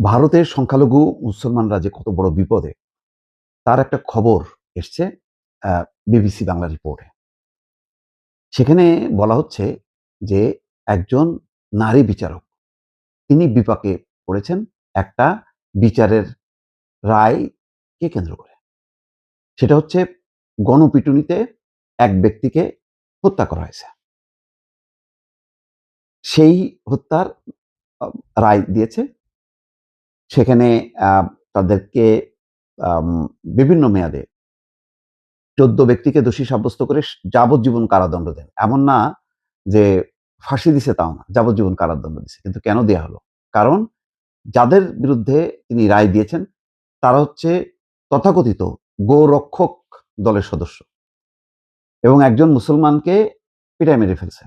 ভারতের সংখ্যালঘু মুসলমানরা যে কত বড় বিপদে, তার একটা খবর এসছে বিবিসি বাংলা রিপোর্টে। সেখানে বলা হচ্ছে যে একজন নারী বিচারক তিনি বিপাকে পড়েছেন একটা বিচারের রায়কে কেন্দ্র করে। সেটা হচ্ছে গণপিটুনিতে এক ব্যক্তিকে হত্যা করা হয়েছে। সেই হত্যার রায় দিয়েছে। সেখানে তাদেরকে বিভিন্ন মেয়াদে ১৪ ব্যক্তিকে দোষী সাব্যস্ত করে যাবজ্জীবন কারাদণ্ড দেন। এমন না যে ফাঁসি দিছে তাও না, যাবজ্জীবন কারাদণ্ড দিছে। কিন্তু কেন দেয়া হলো? কারণ যাদের বিরুদ্ধে তিনি রায় দিয়েছেন তারা হচ্ছে তথাকথিত গোরক্ষক দলের সদস্য এবং একজন মুসলমানকে পিটায় মেরে ফেলছে।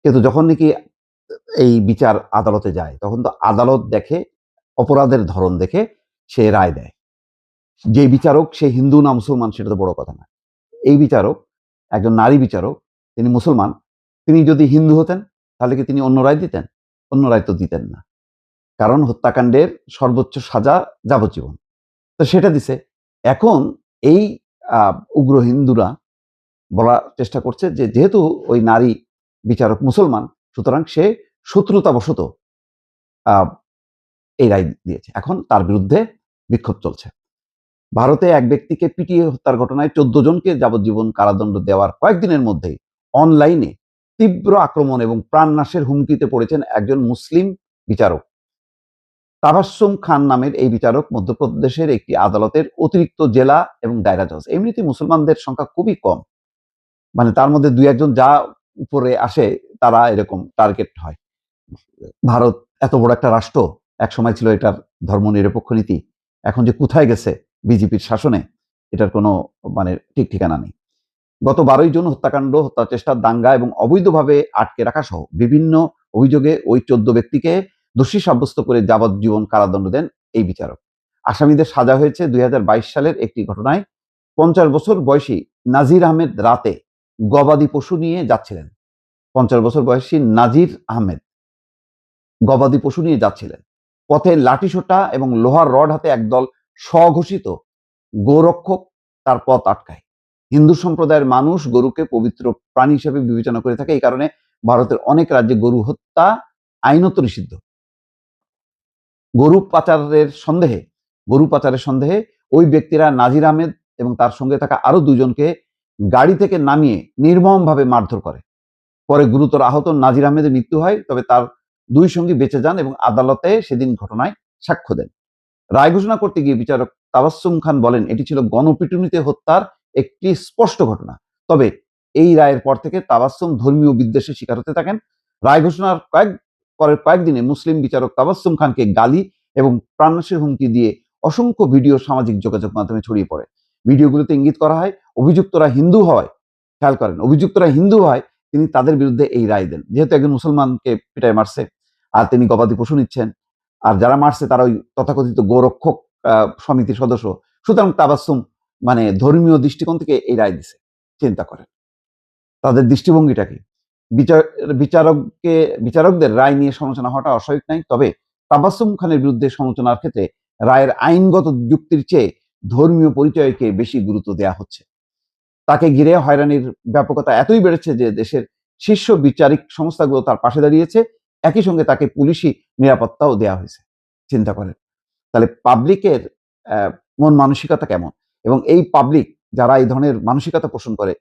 কিন্তু যখন নাকি এই বিচার আদালতে যায় তখন তো আদালত দেখে, অপরাধের ধরন দেখে সে রায় দেয়। যে বিচারক সে হিন্দু না মুসলমান সেটা তো বড় কথা না। এই বিচারক একজন নারী বিচারক, তিনি মুসলমান। তিনি যদি হিন্দু হতেন তাহলে কি তিনি অন্য রায় দিতেন? অন্য রায় তো দিতেন না, কারণ হত্যাকাণ্ডের সর্বোচ্চ সাজা যাবজ্জীবন। তো সেটা দিছে। এখন এই উগ্র হিন্দুরা বলার চেষ্টা করছে যে যেহেতু ওই নারী বিচারক মুসলমান, সুতরাং সে শত্রুতাবশত এই রায় দিয়েছে। এখন তার বিরুদ্ধে বিক্ষোভ চলছে। ভারতে এক ব্যক্তিকে পিটিয়ে হত্যার ঘটনায় ১৪ জনকে যাবজ্জীবন কারাদণ্ড দেওয়ার কয়েকদিনের মধ্যেই অনলাইনে তীব্র আক্রমণ এবং প্রাণনাশের হুমকিতে পড়েছেন একজন মুসলিম বিচারক। তাবাসসুম খান নামের এই বিচারক মধ্যপ্রদেশের একটি আদালতের অতিরিক্ত জেলা এবং দায়রা জজ। এমনিতেই মুসলমানদের সংখ্যা খুবই কম, মানে তার মধ্যে দুই একজন যা উপরে আসে তারা এরকম টার্গেট হয়। ভারত এত বড় একটা রাষ্ট্র, এক সময় ছিল এটার ধর্মনিরপেক্ষ নীতি, এখন যে কোথায় গেছে বিজেপির শাসনে, এটার কোনো ঠিক ঠিকানা নেই। গত ১২ জুন হত্যাকাণ্ড, হত্যা চেষ্টা, দাঙ্গা এবং অবৈধভাবে আটকে রাখা সহ বিভিন্ন অভিযোগে ওই ১৪ ব্যক্তিকে দোষী সাব্যস্ত করে যাবজ্জীবন কারাদণ্ড দেন এই বিচারক। আসামিদের সাজা হয়েছে ২০২২ সালের একটি ঘটনায়। ৫০ বছর বয়সী নাজির আহমেদ রাতে গবাদি পশু নিয়ে যাচ্ছিলেন। ৫০ বছর বয়সী নাজির আহমেদ গবাদি পশু নিয়ে যাচ্ছিলেন। পথে লাঠিসোঁটা এবং লোহার রড হাতে একদল স্বঘোষিত গোরক্ষক তার পথ আটকায়। হিন্দু সম্প্রদায়ের মানুষ গরুকে পবিত্র প্রাণী হিসেবে বিবেচনা করে থাকে। এই কারণে ভারতের অনেক রাজ্যে গরু হত্যা আইনত নিষিদ্ধ। গরু পাচারের সন্দেহে ওই ব্যক্তিরা নাজির আহমেদ এবং তার সঙ্গে থাকা আরো ২ জনকে গাড়ি থেকে নামিয়ে নির্মমভাবে মারধর করে। পরে গুরুতর আহত নাজির আহমেদের মৃত্যু হয়, তবে তার ২ সঙ্গী বেঁচে যান এবং আদালতে সেদিন ঘটনায় সাক্ষ্য দেন। রায় ঘোষণা করতে গিয়ে বিচারক তাবাসসুম খান বলেন, এটি ছিল গণপিটুনিতে হত্যার একটি স্পষ্ট ঘটনা। তবে এই রায়ের পর থেকে তাবাসসুম ধর্মীয় বিদ্বেষের শিকার হতে থাকেন। রায় ঘোষণার কয়েকদিনে মুসলিম বিচারক তাবাসসুম খানকে গালি এবং প্রাণনাশের হুমকি দিয়ে অসংখ্য ভিডিও সামাজিক যোগাযোগ মাধ্যমে ছড়িয়ে পড়ে। ভিডিওগুলোতে ইঙ্গিত করা হয় অভিযুক্তরা হিন্দু হওয়ায়, খেয়াল করেন, অভিযুক্তরা হিন্দু হওয়ায় তিনি তাদের বিরুদ্ধে এই রায় দেন। যেহেতু একজন মুসলমানকে পিটায় মারছে আর তিনি গবাদি পশু নিচ্ছেন, আর যারা মারছে তারা ওই তথাকথিত গোরক্ষক সমিতির সদস্য, সুতরাং তাবাসসুম ধর্মীয় দৃষ্টিকোণ থেকে এই রায় দিছে। চিন্তা করেন তাদের দৃষ্টিভঙ্গিটা কি। বিচারকদের রায় নিয়ে সমালোচনা হওয়াটা অস্বাভাবিক নাই, তবে তাবাসসুম খানের বিরুদ্ধে সমালোচনার ক্ষেত্রে রায়ের আইনগত যুক্তির চেয়ে ধর্মীয় পরিচয়কে বেশি গুরুত্ব দেওয়া হচ্ছে। তাকে ঘিরে হয়রানির ব্যাপকতা এতই বেড়েছে যে দেশের শীর্ষ বিচারিক সংস্থাগুলো তার পাশে দাঁড়িয়েছে। একই সঙ্গে তাকে পুলিশি নিরাপত্তাও দেওয়া হয়েছে। চিন্তা করেন তাহলে পাবলিকের মন মানসিকতা কেমন, এবং এই পাবলিক যারা এই ধরনের মানসিকতা পোষণ করে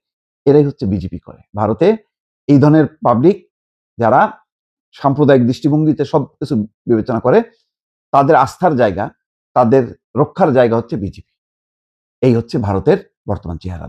এরাই হচ্ছে বিজেপি করে। ভারতে এই ধরনের পাবলিক যারা সাম্প্রদায়িক দৃষ্টিভঙ্গিতে সবকিছু বিবেচনা করে, তাদের আস্থার জায়গা, তাদের রক্ষার জায়গা হচ্ছে বিজেপি। এই হচ্ছে ভারতের বর্তমান চেহারা।